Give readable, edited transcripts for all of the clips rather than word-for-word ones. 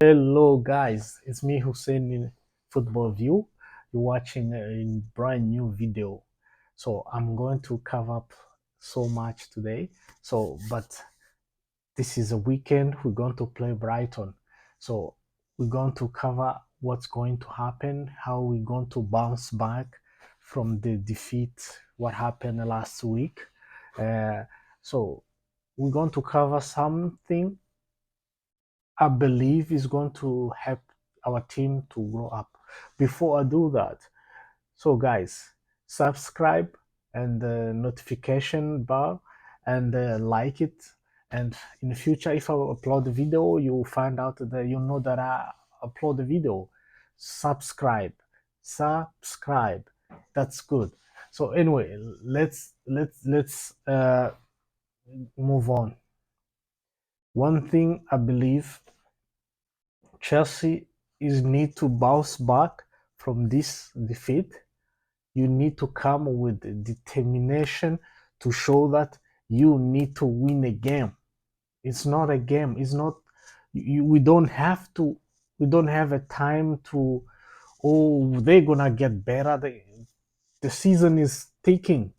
Hello, guys. It's me, Hussein in Football View. You're watching a brand new video. So I'm going to cover up so much today. But this is a weekend. We're going to play Brighton. So we're going to cover what's going to happen, how we're going to bounce back from the defeat, what happened last week. Uh, so we're going to cover something I believe is going to help our team to grow up. Before I do that, so guys, subscribe and the notification bar and like it. And in the future, if I upload the video, you will find out that you know that I upload the video. Subscribe, subscribe. That's good. So anyway, let's move on. One thing I believe Chelsea is need to bounce back from this defeat. You need to come with determination to show that you need to win a game. It's not a game. It's not. We don't have to. We don't have a time to. Oh, they're gonna get better. The season is ticking.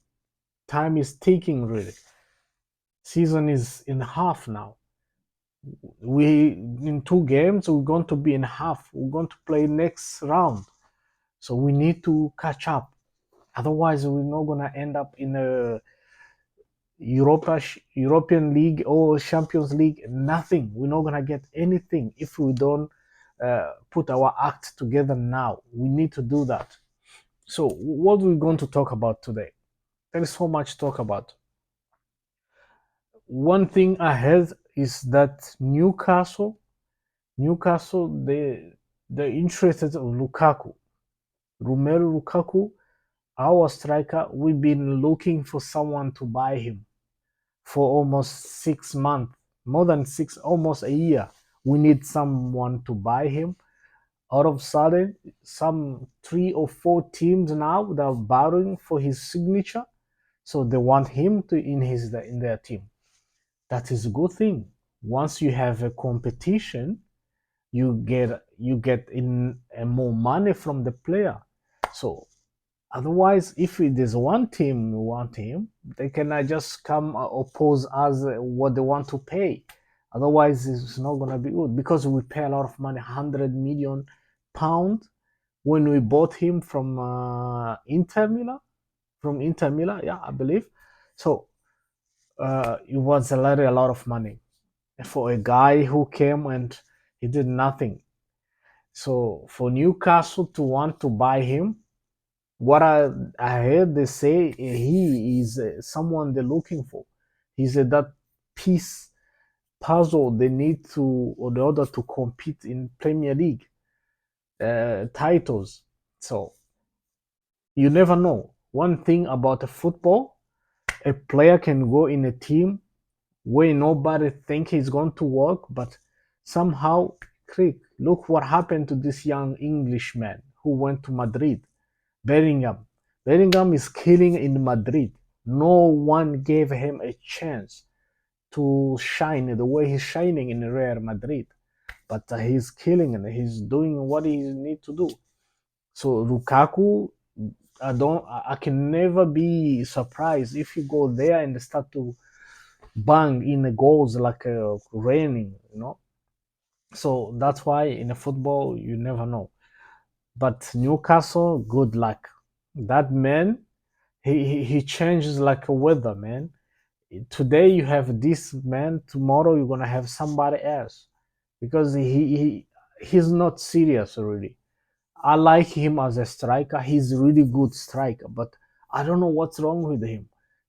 Time is ticking. Really, season is in half now. We in 2 games we're going to be in half. We're going to play next round. So we need to catch up. Otherwise, we're not gonna end up in a European League or Champions League. Nothing. We're not gonna get anything if we don't put our act together now. We need to do that. So, what we're going to talk about today? There is so much to talk about. One thing I heard is that Newcastle, they're interested in Lukaku, Romelu Lukaku, our striker. We've been looking for someone to buy him for almost 6 months, more than six, almost a year. We need someone to buy him. Out of sudden, some 3 or 4 teams now that are battling for his signature, so they want him to in their team. That is a good thing. Once you have a competition, you get in more money from the player. So otherwise, if it is one team, they cannot just come oppose us what they want to pay. Otherwise, it's not gonna be good because we pay a lot of money, 100 million pounds when we bought him from Inter Milan. From Inter Milan, yeah, I believe. So it was a lot of money for a guy who came and he did nothing. So for Newcastle to want to buy him, what I heard they say he is someone they're looking for. He's that piece puzzle they need to in order to compete in Premier League titles. So you never know. One thing about a football, a player can go in a team where nobody think he's going to work, but somehow, look what happened to this young Englishman who went to Madrid. Bellingham. Bellingham is killing in Madrid. No one gave him a chance to shine the way he's shining in Real Madrid. But he's killing and he's doing what he needs to do. So Lukaku, I can never be surprised if you go there and start to bang in the goals like raining. So that's why in a football you never know. But Newcastle, good luck. That man, he changes like a weather, man. Today you have this man, tomorrow you're gonna have somebody else because he's not serious really. I like him as a striker. He's a really good striker, but I don't know what's wrong with him.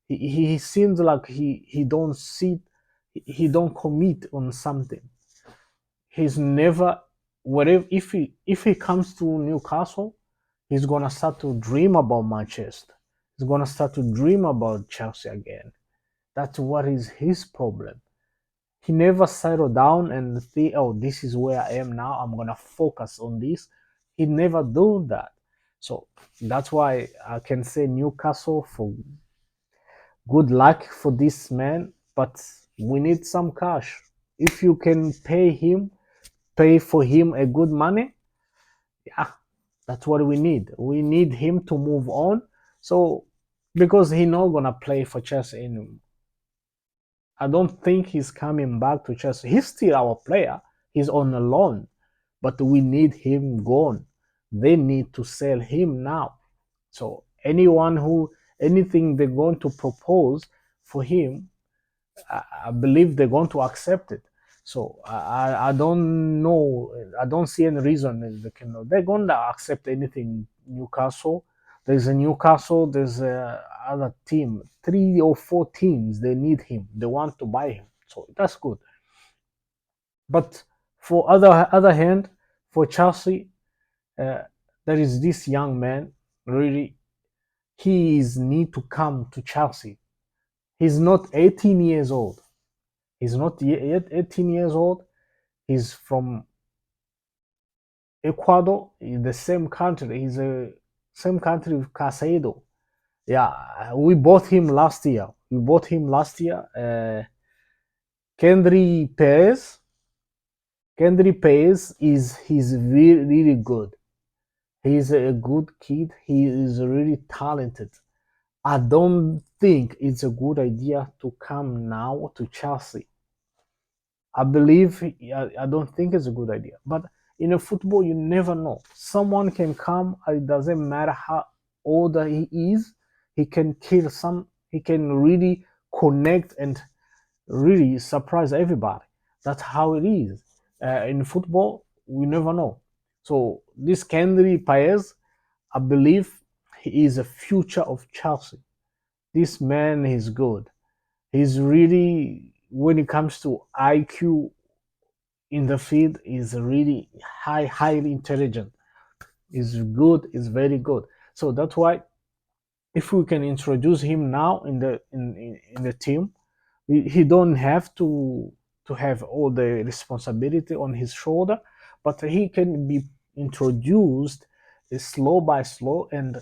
He seems like he don't see, he don't commit on something. He's never whatever. If he comes to Newcastle, he's gonna start to dream about Manchester. He's gonna start to dream about Chelsea again. That's what is his problem. He never settled down and think, oh, this is where I am now. I'm gonna focus on this. He never do that. So that's why I can say Newcastle for good luck for this man, but we need some cash. If you can pay him pay for him a good money. Yeah, that's what we need. We need him to move on. So because he not gonna play for Chelsea anymore. I don't think he's coming back to Chelsea. He's still our player. He's on a loan, but we need him gone. They need to sell him now. So anything they're going to propose for him, I believe they're going to accept it. So I don't know. I don't see any reason they can. They're going to accept anything. Newcastle. There's a Newcastle. There's a other team. 3 or 4 teams. They need him. They want to buy him. So that's good. But for other hand, for Chelsea, uh, there is this young man. Really, he is need to come to Chelsea. He's not 18 years old. He's not yet 18 years old. He's from Ecuador, in the same country. He's a same country with Casado. Yeah, we bought him last year. We bought him last year. Kendry Perez. Kendry Perez he's really, really good. He's a good kid. He is really talented. I don't think it's a good idea to come now to Chelsea. I don't think it's a good idea. But in a football, you never know. Someone can come. It doesn't matter how old he is. He can kill some. He can really connect and really surprise everybody. That's how it is. In football, we never know. So this Kendry Paez, I believe he is a future of Chelsea. This man is good. He's really, when it comes to IQ in the field, is really highly intelligent. Is good, is very good. So that's why if we can introduce him now in the team, he don't have to have all the responsibility on his shoulder, but he can be introduced slow by slow, and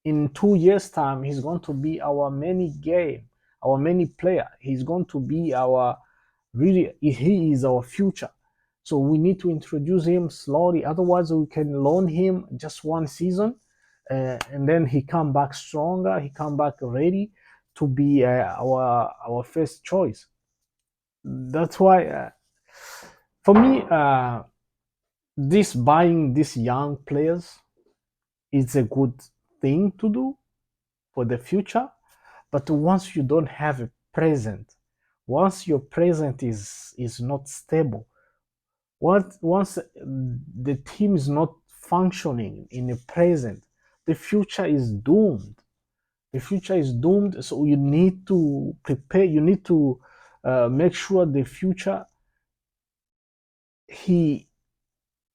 in 2 years time he's going to be our many game, our many player. He's going to be our, really, he is our future. So we need to introduce him slowly, otherwise we can loan him just 1 season, and then he come back stronger, he come back ready to be our first choice. That's why, for me, this buying these young players is a good thing to do for the future. But once you don't have a present, once your present is not stable, once the team is not functioning in the present, the future is doomed. The future is doomed. So you need to prepare. You need to make sure the future, he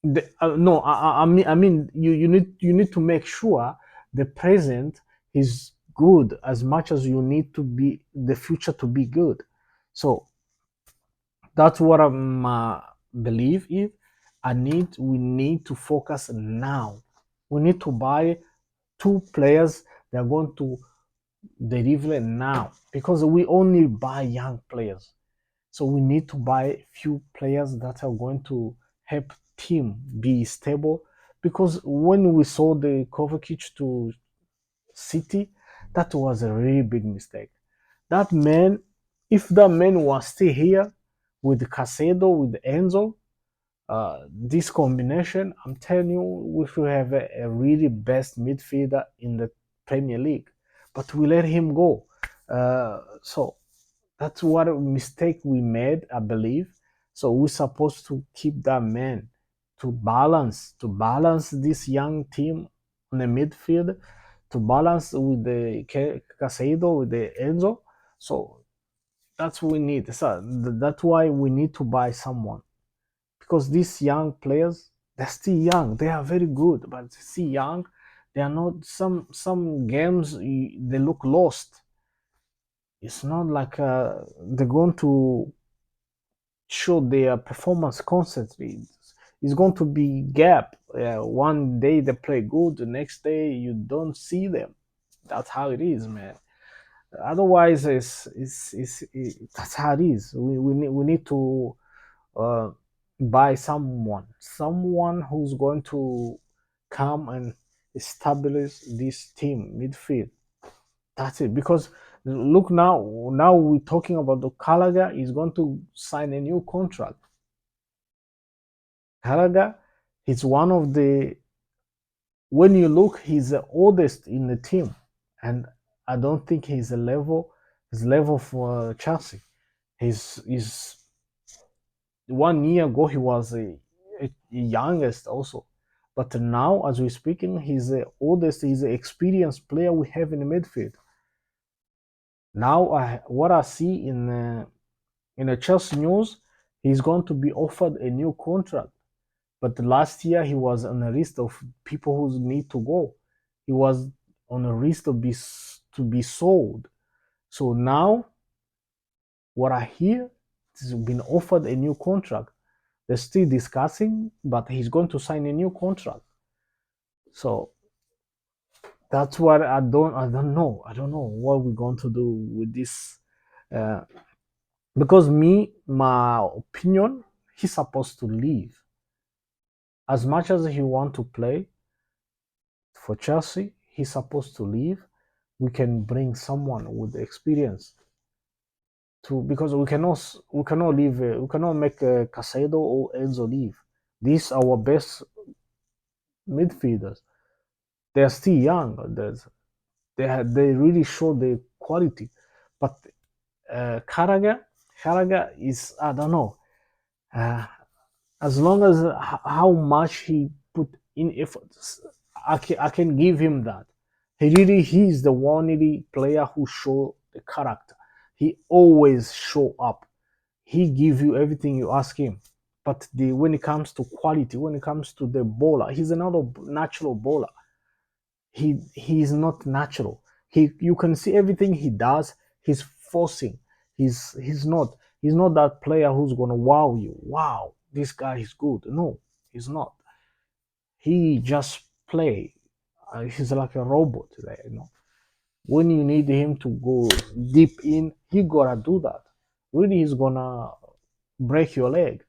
no, I mean, you need to make sure the present is good as much as you need to be the future to be good. So that's what I'm believe is, we need to focus now. We need to buy 2 players that are going to deliver now, because we only buy young players. So we need to buy few players that are going to help team be stable. Because when we saw the Kovacic to City, that was a really big mistake. That man, if that man was still here with Casedo, with Enzo, this combination, I'm telling you, we should have a really best midfielder in the Premier League. But we let him go. So that's what a mistake we made, I believe. So we're supposed to keep that man to balance this young team on the midfield, to balance with the Casado, with the Enzo. So that's what we need. So that's why we need to buy someone, because these young players, they're still young. They are very good, but they're still young. They are not, some games they look lost. It's not like they're going to show their performance constantly. It's going to be gap. One day they play good, the next day you don't see them. That's how it is, man. Otherwise, that's how it is. We need to uh, buy someone who's going to come and establish this team midfield. That's it. Because look now we're talking about the Gallagher is going to sign a new contract. Gallagher is one of the, when you look, he's the oldest in the team, and I don't think he's a level his level for Chelsea. He's 1 year ago he was a youngest also, but now as we're speaking, he's the oldest. He's the experienced player we have in the midfield. Now, what I see in the Chelsea news, he's going to be offered a new contract. But last year he was on a list of people who need to go. He was on a list to be sold. So now what I hear, he's been offered a new contract. They're still discussing, but he's going to sign a new contract. So that's what I don't know. I don't know what we're going to do with this. Uh, because my opinion, he's supposed to leave. As much as he want to play for Chelsea, he's supposed to leave. We can bring someone with experience to, because we cannot leave we cannot make Casado or Enzo leave. These are our best midfielders. They are still young. They really show the quality, but Carragher is, I don't know. Uh, as long as how much he put in efforts, I can give him that. He's the one really player who show the character. He always show up. He give you everything you ask him. But when it comes to quality, when it comes to the bowler, he's another natural bowler. He's not natural. You can see everything he does. He's forcing. He's not that player who's gonna wow you. Wow, this guy is good. No, he's not. He just play. He's like a robot there. When you need him to go deep in, he gotta do that. Really, he's gonna break your leg.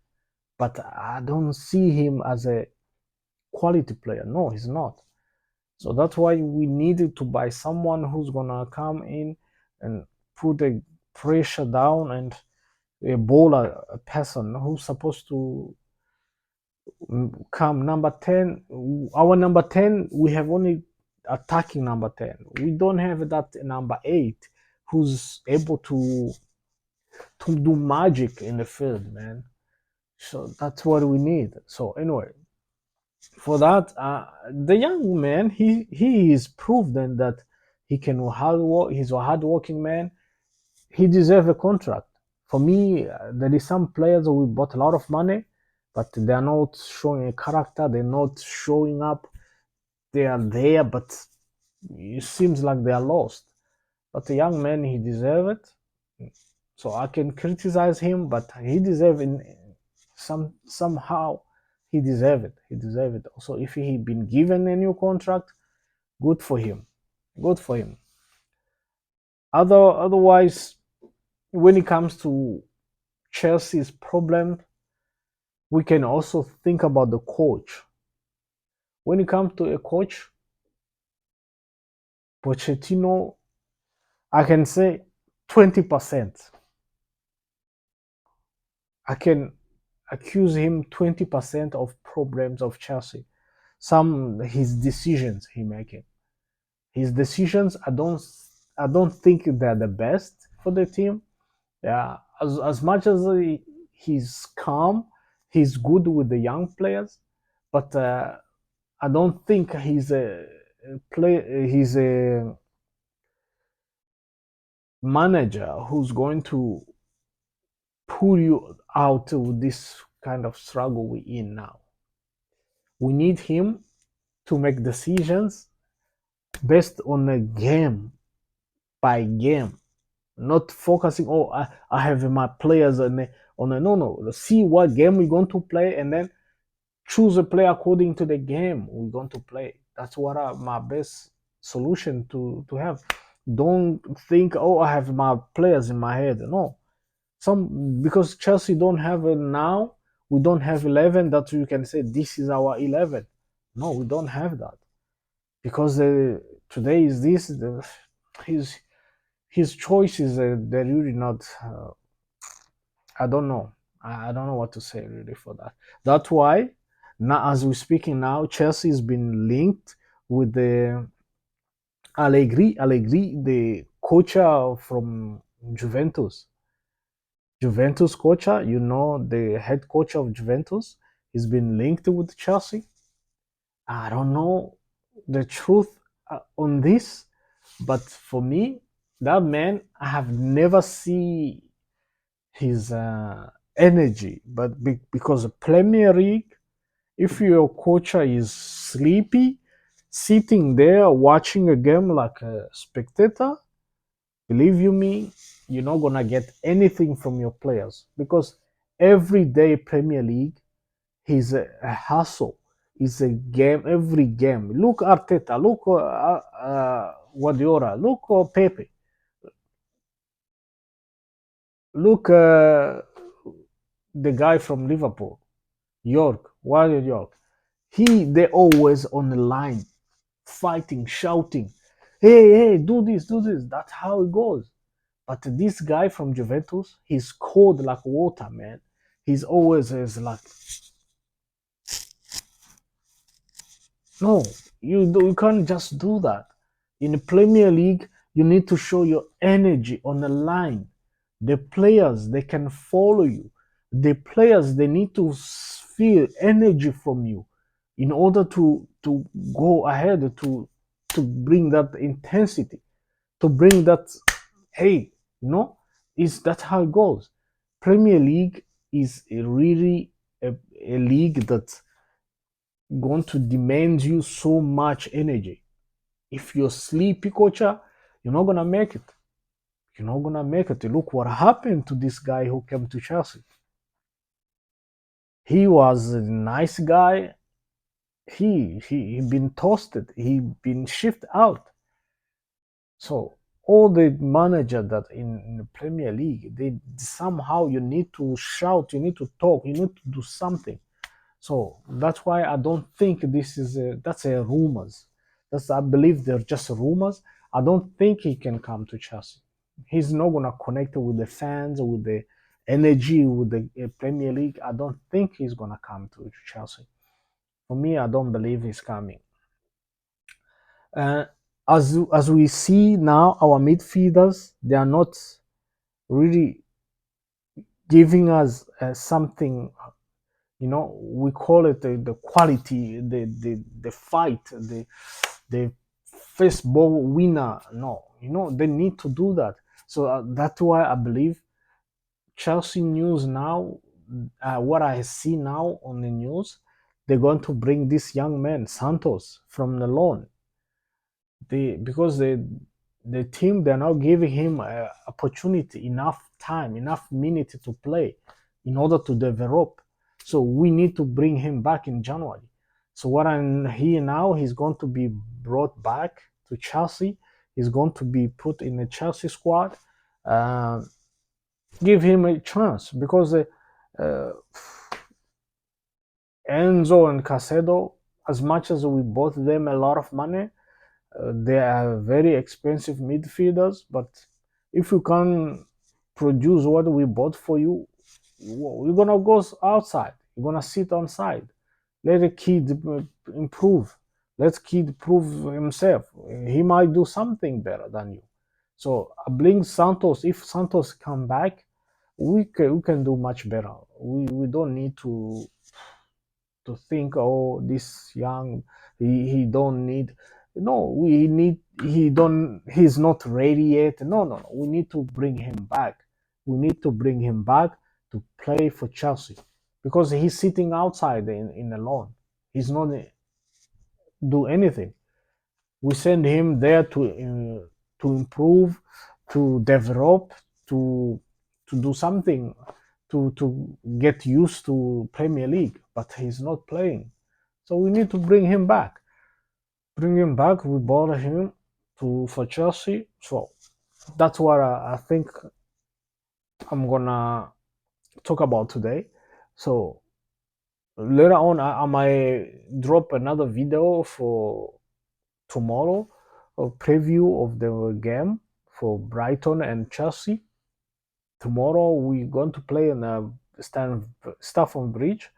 But I don't see him as a quality player. No, he's not. So that's why we needed to buy someone who's gonna come in and put the pressure down, and a bowler, a person who's supposed to come number 10. Our number 10, we have only attacking number 10. We don't have that number 8 who's able to do magic in the field, man. So that's what we need. So anyway, for that, the young man, he is proven that he can hard work. He's a hardworking man. He deserves a contract. For me, there is some players who we bought a lot of money, but they are not showing a character. They're not showing up. They are there, but it seems like they are lost. But the young man, he deserves it. So I can criticize him, but he deserves in somehow he deserves it. He deserves it. Also, if he been given a new contract, good for him. Good for him. Otherwise, when it comes to Chelsea's problem, we can also think about the coach. When it comes to a coach, Pochettino, I can say 20%. I can accuse him 20% of problems of Chelsea. Some his decisions he making. His decisions, I don't think they're the best for the team. Yeah, as much as he's calm, he's good with the young players, but I don't think he's a manager who's going to pull you out of this kind of struggle we're in now. We need him to make decisions based on a game by game, not focusing. Oh, I have my players on a no. See what game we're going to play, and then choose a player according to the game we're going to play. That's what my best solution to have. Don't think, oh, I have my players in my head. No, some, because Chelsea don't have it now. We don't have 11 that you can say this is our 11. No, we don't have that because today is this. His his choices, they're really not. I don't know. I don't know what to say really for that. That's why now, as we're speaking now, Chelsea has been linked with the Allegri, the coach from Juventus. Juventus coach, the head coach of Juventus, he's been linked with Chelsea. I don't know the truth on this, but for me, that man, I have never seen his energy. But because the Premier League, if your coach is sleepy, sitting there watching a game like a spectator, believe you me, you're not gonna get anything from your players because every day Premier League is a hustle. It's a game every game. Look Arteta, look Guardiola, look Pepe, look the guy from Liverpool, York, William York. They always on the line, fighting, shouting, "Hey, hey, do this, do this." That's how it goes. But this guy from Juventus, he's cold like water, man. He's always is like, no, you can't just do that. In the Premier League, you need to show your energy on the line. The players they can follow you. The players they need to feel energy from you in order to go ahead to bring that intensity, to bring that, hey, you know, is that how it goes. Premier League is really a league that's going to demand you so much energy. If you're sleepy, coach, you're not gonna make it. You're not gonna make it. Look what happened to this guy who came to Chelsea. He was a nice guy. He been toasted. He been shifted out. So all the manager that in the Premier League, they somehow you need to shout, you need to talk, you need to do something. So that's why I don't think this is that's a rumors. That's I believe they're just rumors. I don't think he can come to Chelsea. He's not gonna connect with the fans, with the energy, with the Premier League. I don't think he's gonna come to Chelsea. For me, I don't believe he's coming. Uh, as we see now, our midfielders they are not really giving us something. We call it the quality, the fight, the first ball winner. No, they need to do that. So that's why I believe Chelsea news now. What I see now on the news, they're going to bring this young man Santos from the loan. Because the team they're now giving him opportunity, enough time, enough minutes to play in order to develop. So we need to bring him back in January. So what I'm here now, he's going to be brought back to Chelsea. He's going to be put in the Chelsea squad. Uh, give him a chance because uh, Enzo and Casedo, as much as we bought them a lot of money, they are very expensive midfielders, but if you can produce what we bought for you, you're gonna go outside. You're gonna sit on side. Let the kid improve. Let kid prove himself. He might do something better than you. So I bring Santos. If Santos come back, we can do much better. We don't need to think, oh, this young, he don't need. No, we need. He don't. He's not ready yet. No, no, no. We need to bring him back. We need to bring him back to play for Chelsea because he's sitting outside in a loan. He's not do anything. We send him there to improve, to develop, to to do something, to get used to Premier League. But he's not playing, so we need to bring him back. Bring him back. We bought him to for Chelsea, so that's what I think I'm gonna talk about today. So Later on, I might drop another video for tomorrow, a preview of the game for Brighton and Chelsea. Tomorrow we're going to play in Stafford Bridge.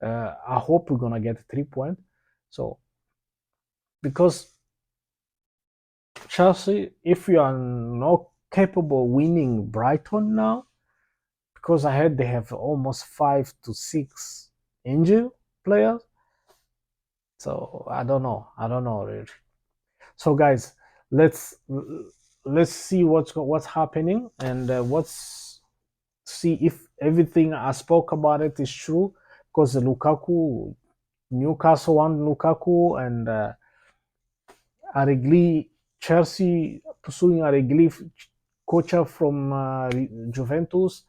I hope we're gonna get 3 points. So because Chelsea, if you are not capable winning Brighton now, because I heard they have almost 5 to 6 injured players. So I don't know. I don't know really. So guys, let's let's see what's happening and what's see if everything I spoke about it is true. Because Lukaku, Newcastle won Lukaku, and Arregui, Chelsea pursuing Arregui, coach from Juventus,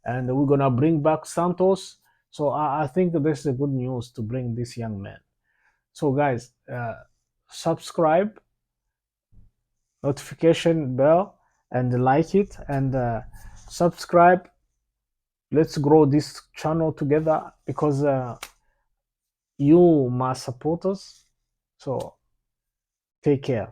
and we're gonna bring back Santos. So I think that this is a good news to bring this young man. So guys, subscribe, notification bell, and like it, and subscribe. Let's grow this channel together because you my supporters. So take care.